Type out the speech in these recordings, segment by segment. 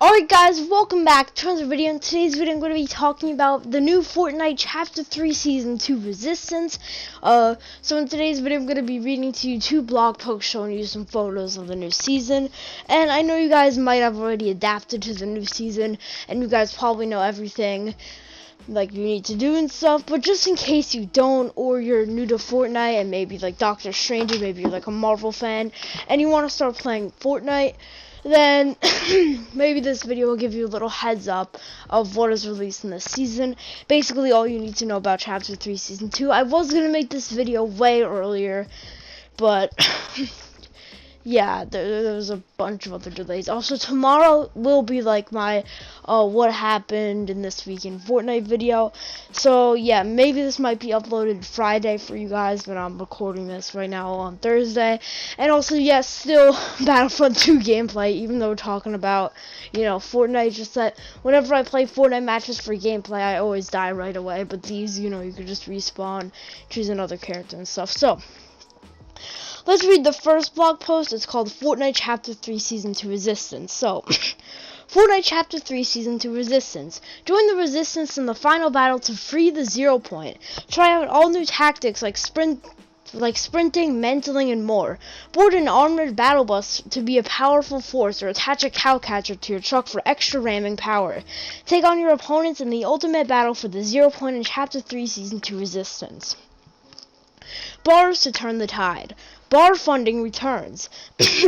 Alright guys, welcome back to another video. In today's video I'm going to be talking about the new Fortnite Chapter 3 Season 2 Resistance. So in today's video I'm going to be reading to you two blog posts showing you some photos of the new season. And I know you guys might have already adapted to the new season, and you guys probably know everything like you need to do and stuff, but just in case you don't, or you're new to Fortnite and maybe like Doctor Strange, maybe you're like a Marvel fan and you want to start playing Fortnite, then maybe this video will give you a little heads up of what is released in this season. Basically all you need to know about Chapter 3 Season 2. I was going to make this video way earlier, but yeah, there was a bunch of other delays. Also, tomorrow will be like my what happened in this week in Fortnite video. So yeah, maybe this might be uploaded Friday for you guys, but I'm recording this right now on Thursday. And also, yes, still Battlefront 2 gameplay, even though we're talking about, you know, Fortnite. Just that whenever I play Fortnite matches for gameplay, I always die right away. But these, you know, you could just respawn, choose another character and stuff. So let's read the first blog post. It's called Fortnite Chapter 3 Season 2 Resistance. So, Fortnite Chapter 3 Season 2 Resistance. Join the Resistance in the final battle to free the 0 point. Try out all new tactics like sprinting, mantling, and more. Board an armored battle bus to be a powerful force, or attach a cowcatcher to your truck for extra ramming power. Take on your opponents in the ultimate battle for the 0 point in Chapter 3 Season 2 Resistance. Bars to turn the tide. Bar funding returns.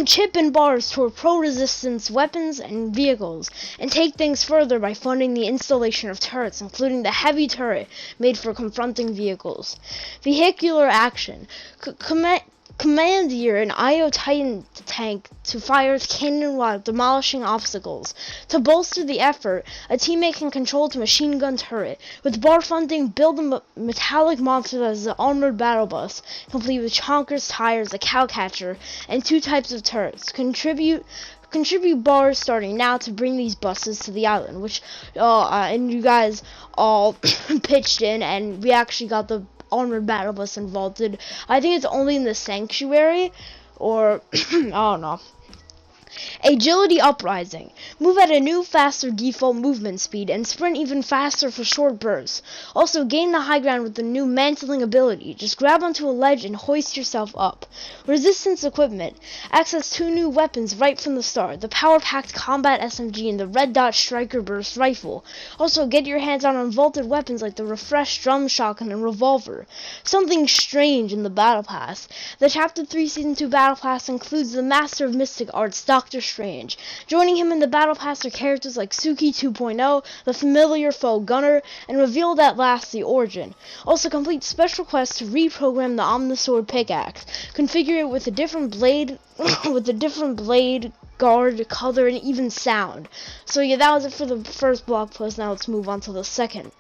Chip in bars toward pro-resistance weapons and vehicles, and take things further by funding the installation of turrets, including the heavy turret made for confronting vehicles. Vehicular action. Commandeer an IO Titan tank to fire its cannon while demolishing obstacles. To bolster the effort, a teammate can control its machine gun turret. With bar funding, build a metallic monster that is an armored battle bus, complete with chonkers, tires, a cowcatcher, and 2 types of turrets. Contribute bars starting now to bring these buses to the island, which and you guys all pitched in, and we actually got the armored battle bus involved. I think it's only in the sanctuary, or I don't know. Agility Uprising. Move at a new, faster default movement speed and sprint even faster for short bursts. Also, gain the high ground with the new Mantling ability. Just grab onto a ledge and hoist yourself up. Resistance Equipment. Access 2 new weapons right from the start. The power-packed Combat SMG and the Red Dot Striker Burst Rifle. Also, get your hands on vaulted weapons like the refreshed Drum Shotgun and Revolver. Something strange in the Battle Pass. The Chapter 3 Season 2 Battle Pass includes the Master of Mystic Arts, Doctor Strange. Joining him in the Battle Pass are characters like Suki 2.0, the familiar foe Gunner, and revealed at last the Origin. Also, complete special quests to reprogram the Omnisword pickaxe. Configure it with a different blade, guard, color, and even sound. So yeah, that was it for the first blog post. Now let's move on to the second.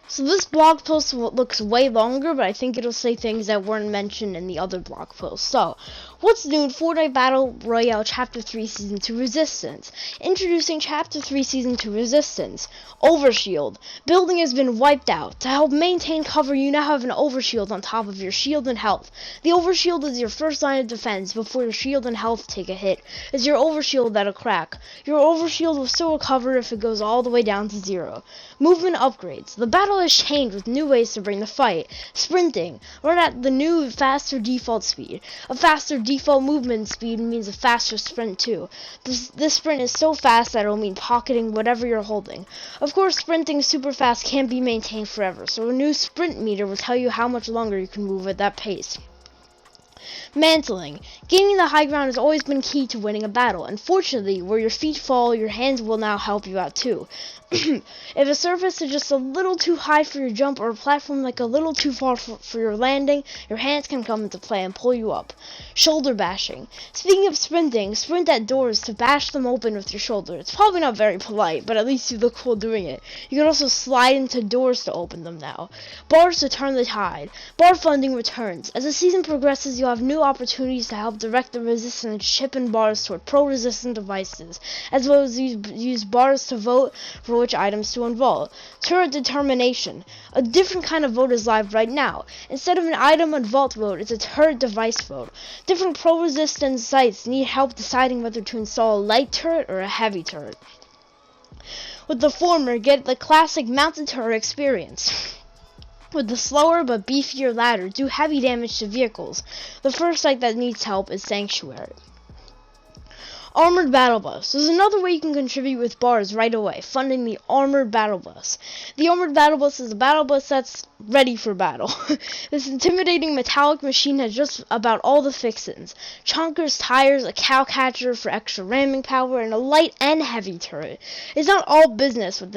So this blog post looks way longer, but I think it'll say things that weren't mentioned in the other blog post. So, what's new in Fortnite Battle Royale Chapter 3 Season 2 Resistance? Introducing Chapter 3 Season 2 Resistance. Overshield. Building has been wiped out. To help maintain cover, you now have an overshield on top of your shield and health. The overshield is your first line of defense before your shield and health take a hit. Is your overshield that'll crack. Your overshield will still recover if it goes all the way down to 0. Movement upgrades. The battle has changed with new ways to bring the fight. Sprinting. Run at the new faster default speed. A faster default movement speed means a faster sprint too. This sprint is so fast that it'll mean pocketing whatever you're holding. Of course, sprinting super fast can't be maintained forever, so a new sprint meter will tell you how much longer you can move at that pace. Mantling. Gaining the high ground has always been key to winning a battle. Unfortunately, where your feet fall, your hands will now help you out too. If a surface is just a little too high for your jump, or a platform like a little too far for your landing, your hands can come into play and pull you up. Shoulder bashing. Speaking of sprinting, sprint at doors to bash them open with your shoulder. It's probably not very polite, but at least you look cool doing it. You can also slide into doors to open them now. Bars to turn the tide. Bar funding returns. As the season progresses, you'll have new opportunities to help direct the resistance chip and bars toward pro-resistant devices, as well as use bars to vote for which items to unvault. Turret determination. A different kind of vote is live right now. Instead of an item unvault vote, it's a turret device vote. Different pro-resistance sites need help deciding whether to install a light turret or a heavy turret. With the former, get the classic mounted turret experience. With the slower but beefier ladder, do heavy damage to vehicles. The first site that needs help is Sanctuary. Armored Battle Bus. There's another way you can contribute with bars right away, funding the Armored Battle Bus. The Armored Battle Bus is a battle bus that's ready for battle. This intimidating metallic machine has just about all the fixins. Chonkers, tires, a cow catcher for extra ramming power, and a light and heavy turret. It's not all business with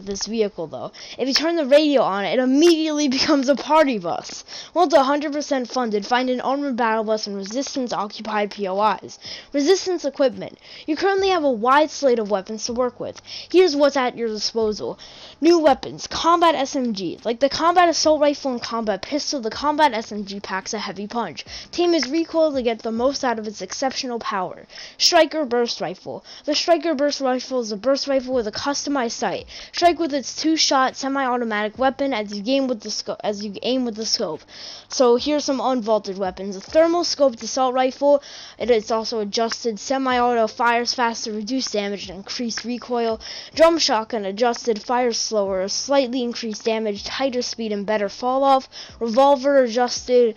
this vehicle though. If you turn the radio on, it immediately becomes a party bus. Once 100% funded, find an Armored Battle Bus and Resistance occupied POIs. Resistance equipment. You currently have a wide slate of weapons to work with. Here's what's at your disposal. New weapons. Combat SMG. Like the Combat Assault Rifle and Combat Pistol, the Combat SMG packs a heavy punch. Team is recoil to get the most out of its exceptional power. Striker Burst Rifle. The Striker Burst Rifle is a burst rifle with a customized sight. Strike with its two-shot semi-automatic weapon as you aim with the scope. So here's some unvaulted weapons. A thermal scoped assault rifle. It is also adjusted semi-auto, fires faster, reduced damage, and increased recoil. Drum shotgun adjusted, fires slower, slightly increased damage, tighter speed, and better fall off. Revolver adjusted,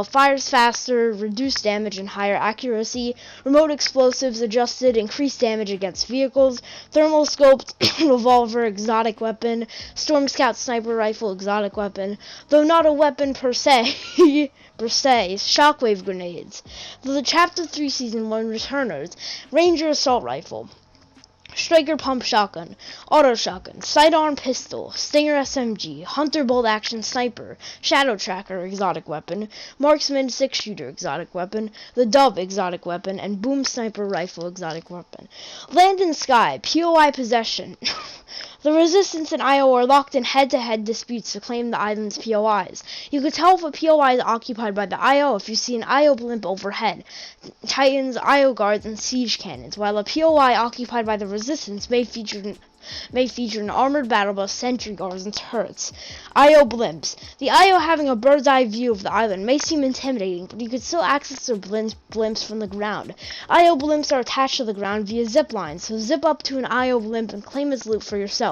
fires faster, reduced damage, and higher accuracy. Remote explosives adjusted, increased damage against vehicles. Thermal scoped revolver, exotic weapon. Storm Scout sniper rifle, exotic weapon. Though not a weapon per se. Shockwave grenades. The Chapter 3 Season 1 returners. Ranger assault rifle. Striker pump shotgun, auto shotgun, sidearm pistol, Stinger SMG, Hunter bolt action sniper, shadow tracker exotic weapon, marksman 6-shooter exotic weapon, the Dove exotic weapon, and boom sniper rifle exotic weapon. Land and Sky, POI possession. The Resistance and IO are locked in head-to-head disputes to claim the island's POIs. You can tell if a POI is occupied by the IO if you see an IO blimp overhead, Titans, IO guards, and siege cannons, while a POI occupied by the Resistance may feature an armored battle bus, sentry guards, and turrets. IO blimps. The IO having a bird's eye view of the island may seem intimidating, but you can still access their blimps from the ground. IO blimps are attached to the ground via zip lines, so zip up to an IO blimp and claim its loot for yourself.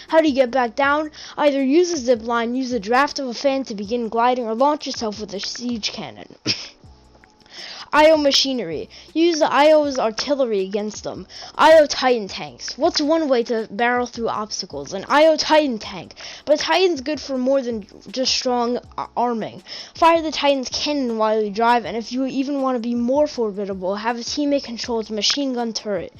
How do you get back down? Either use a zip line, use the draft of a fan to begin gliding, or launch yourself with a siege cannon. IO machinery. Use the IO's artillery against them. IO Titan tanks. What's one way to barrel through obstacles? An IO Titan tank. But Titan's good for more than just strong arming. Fire the Titan's cannon while you drive, and if you even want to be more formidable, have a teammate control its machine gun turret.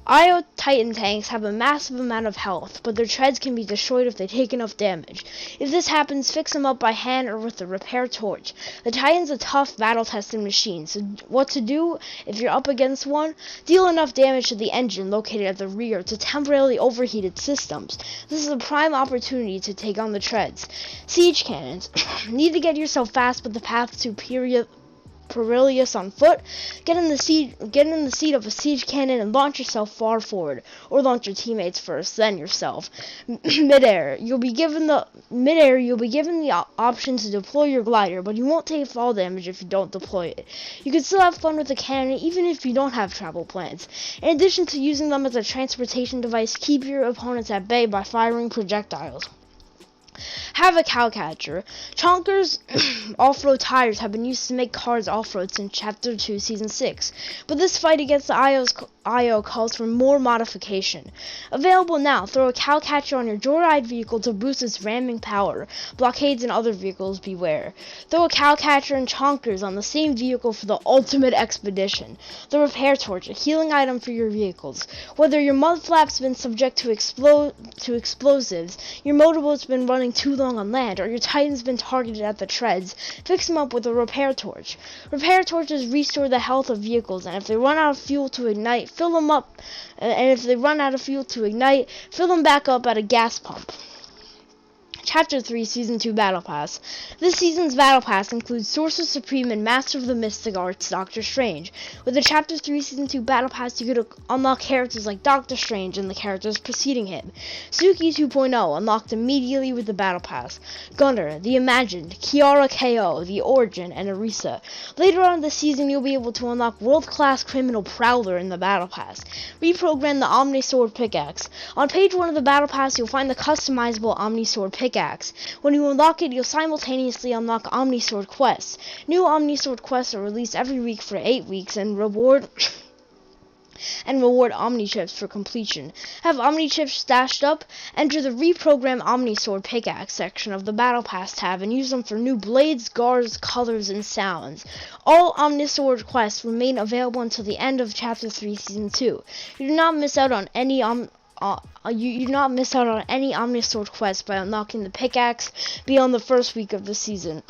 IO Titan tanks have a massive amount of health, but their treads can be destroyed if they take enough damage. If this happens, fix them up by hand or with a repair torch. The Titan's a tough, battle-tested machine, so what to do if you're up against one? Deal enough damage to the engine located at the rear to temporarily overheat its systems. This is a prime opportunity to take on the treads. Siege cannons. Need to get yourself fast but the path to perilous on foot? Get in the seat of a siege cannon and launch yourself far forward, or launch your teammates first, then yourself. Midair, you'll be given the option to deploy your glider, but you won't take fall damage if you don't deploy it. You can still have fun with the cannon even if you don't have travel plans. In addition to using them as a transportation device, keep your opponents at bay by firing projectiles. Have a cow catcher. Chonkers off-road tires have been used to make cars off-road since Chapter 2, Season 6, but this fight against the IO calls for more modification. Available now, throw a cow catcher on your joyride vehicle to boost its ramming power. Blockades and other vehicles beware. Throw a cow catcher and chonkers on the same vehicle for the ultimate expedition. The repair torch, a healing item for your vehicles. Whether your mud flap's been subject to explosives, your motorboat's been running too long on land, or your Titan's been targeted at the treads, fix them up with a repair torch. Repair torches restore the health of vehicles, and if they run out of fuel to ignite, fill them up. And if they run out of fuel to ignite, fill them back up at a gas pump. Chapter 3 Season 2 Battle Pass. This season's Battle Pass includes Sorcerer Supreme and Master of the Mystic Arts Doctor Strange. With the Chapter 3 Season 2 Battle Pass, you could unlock characters like Doctor Strange and the characters preceding him. Suki 2.0 unlocked immediately with the Battle Pass. Gunner, the Imagined, Kiara KO, the Origin, and Arisa. Later on in the season, you'll be able to unlock World-Class Criminal Prowler in the Battle Pass. Reprogram the Omni Sword Pickaxe. On page 1 of the Battle Pass, you'll find the customizable Omni Sword Pickaxe. When you unlock it, you'll simultaneously unlock Omni Sword quests. New Omni Sword quests are released every week for 8 weeks and reward Omni chips for completion. Have Omni chips stashed up? Enter the Reprogram Omni Sword Pickaxe section of the Battle Pass tab and use them for new blades, guards, colors, and sounds. All Omni Sword quests remain available until the end of Chapter 3 Season 2. You do not miss out on any you do not miss out on any Omni Sword quests by unlocking the pickaxe beyond the first week of the season.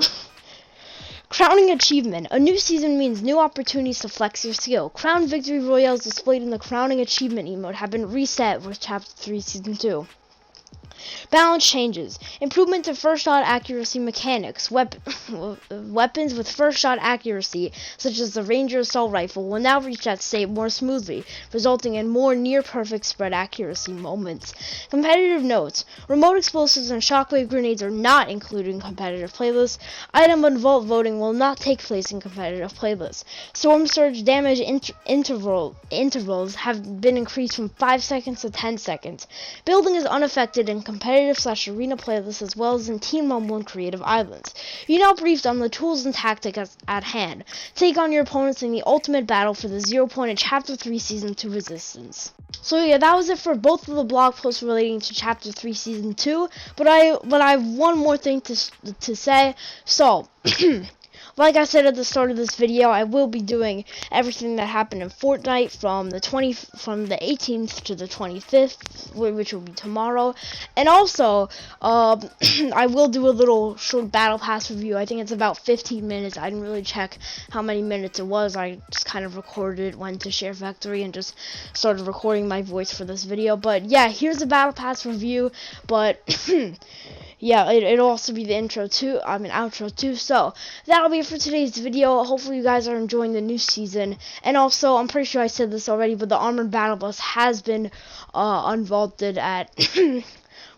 Crowning Achievement. A new season means new opportunities to flex your skill. Crown Victory Royales displayed in the Crowning Achievement emote have been reset with Chapter 3 Season 2. Balance changes. Improvement to first shot accuracy mechanics. Weapons with first shot accuracy, such as the Ranger Assault Rifle, will now reach that state more smoothly, resulting in more near-perfect spread accuracy moments. Competitive notes. Remote explosives and shockwave grenades are not included in competitive playlists. Item and vault voting will not take place in competitive playlists. Storm Surge damage intervals have been increased from 5 seconds to 10 seconds. Building is unaffected in competitive/arena playlists as well as in Team Rumble and Creative Islands. You're now briefed on the tools and tactics at hand. Take on your opponents in the ultimate battle for the 0 point in Chapter 3 Season 2 Resistance. So yeah, that was it for both of the blog posts relating to Chapter 3 Season 2, but I have one more thing to say. So like I said at the start of this video, I will be doing everything that happened in Fortnite from the 18th to the 25th, which will be tomorrow. And also, I will do a little short Battle Pass review. I think it's about 15 minutes. I didn't really check how many minutes it was. I just kind of recorded it, went to Share Factory, and just started recording my voice for this video. But yeah, here's the Battle Pass review. But yeah, it'll also be the outro too. So that'll be it for today's video. Hopefully you guys are enjoying the new season. And also, I'm pretty sure I said this already, but the Armored Battle Bus has been unvaulted at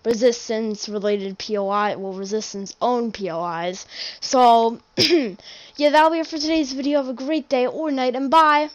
Resistance related POI, well, Resistance own POIs. So yeah, that'll be it for today's video. Have a great day or night, and bye.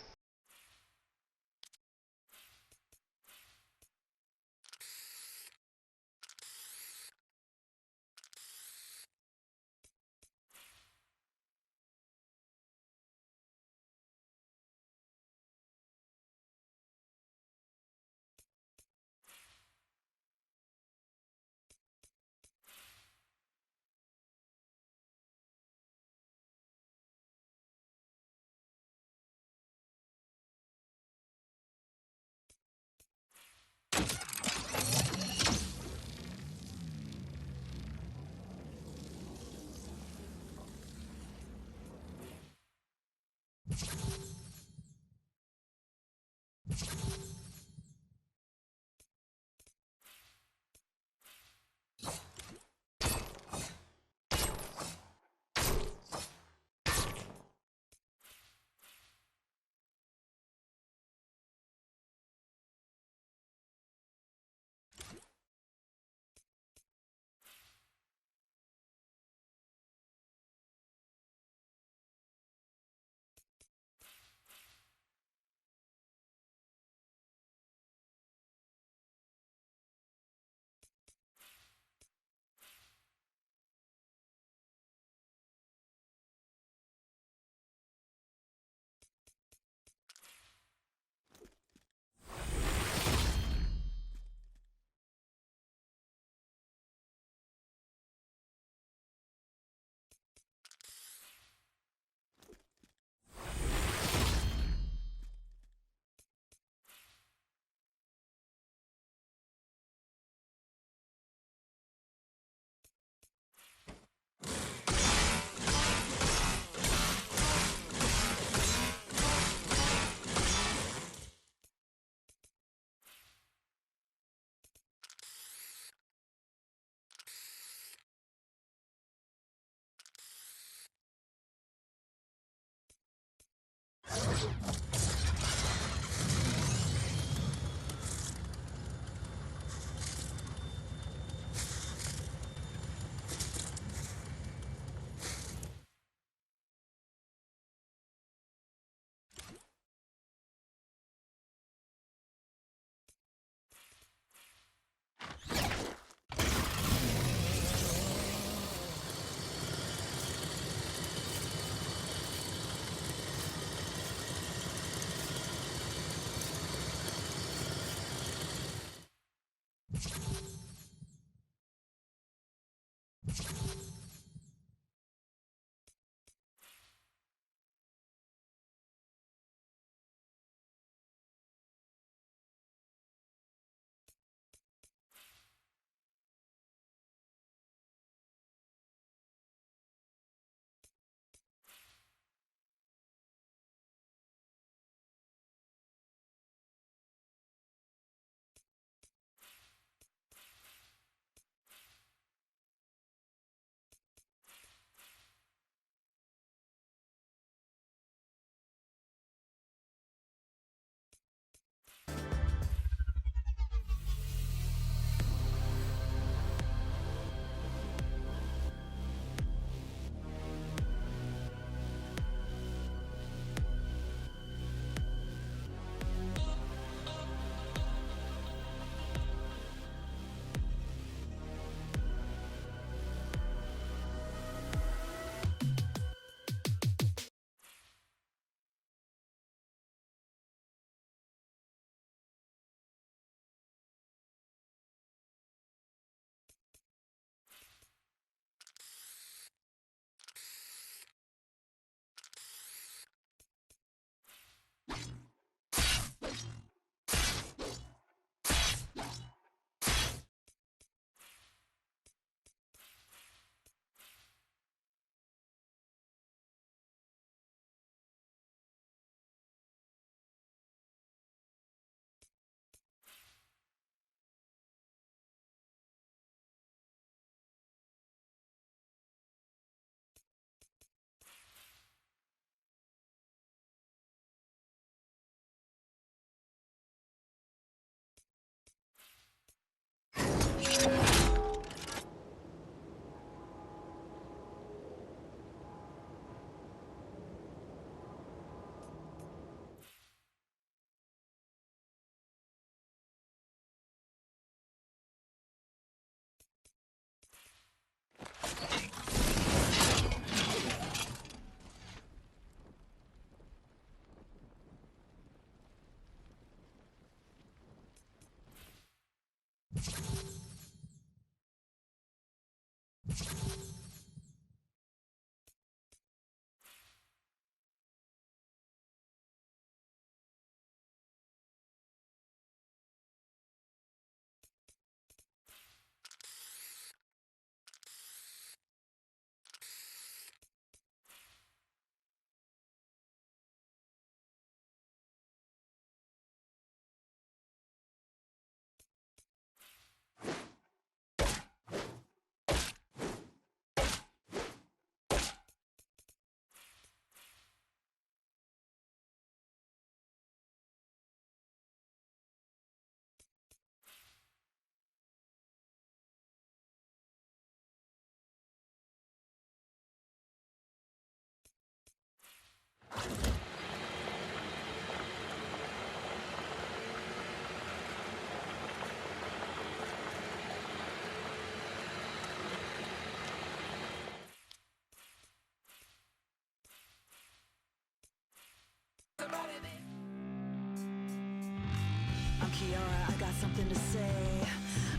I'm Kiara, I got something to say.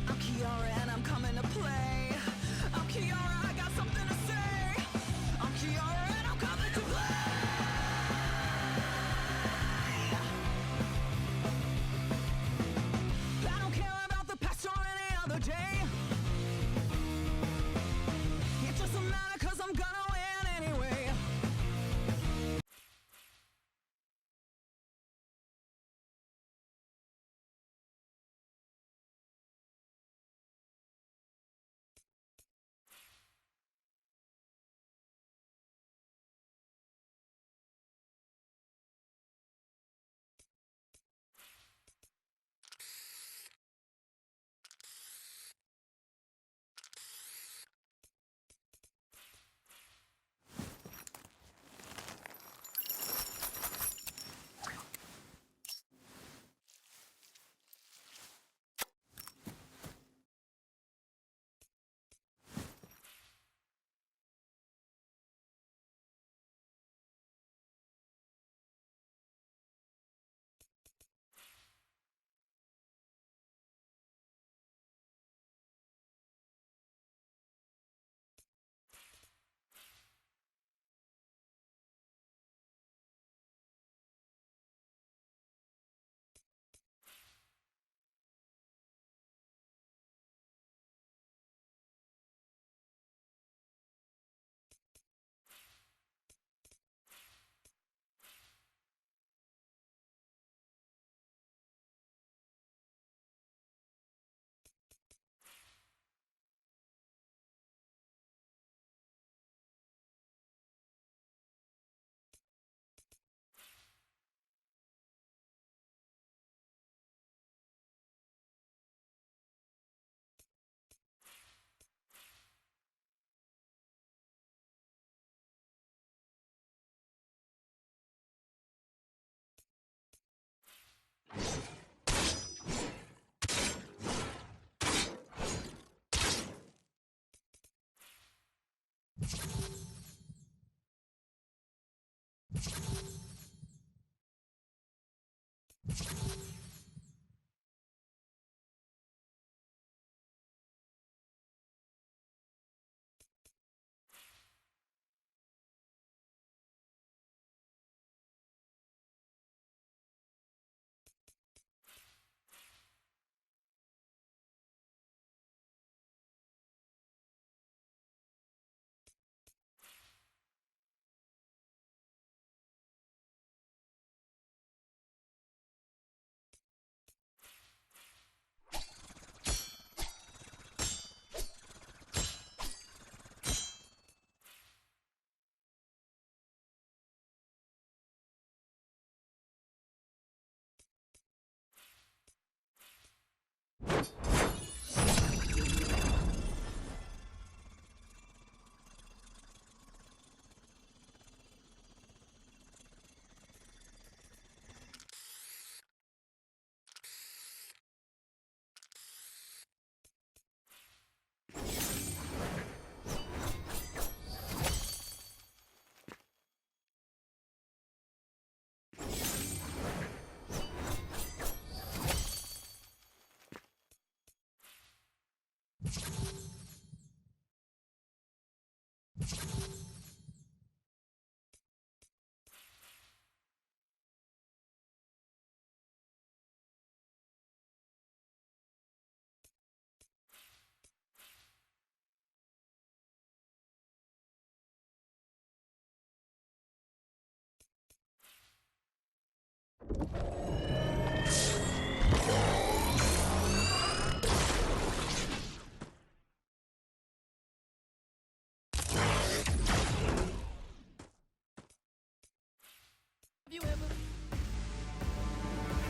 I'm Kiara and I'm coming to play. I'm Kiara, I got something to say. I'm Kiara and I'm coming to play. I don't care about the past or any other day. It doesn't matter cause I'm gonna win anyway.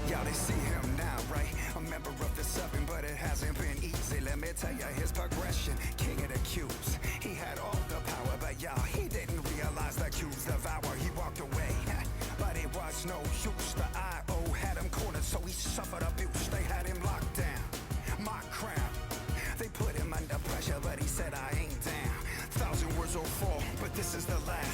Y'all, they see him now, right? A member of the seven, but it hasn't been easy. Let me tell you his progression. King of the cubes. He had all the power, but y'all, he didn't realize the cubes devour. He walked away, but it was no use. The IO had him cornered, so he suffered abuse. They had him locked down. My crown. They put him under pressure, but he said, I ain't down. 1,000 words will fall, but this is the last.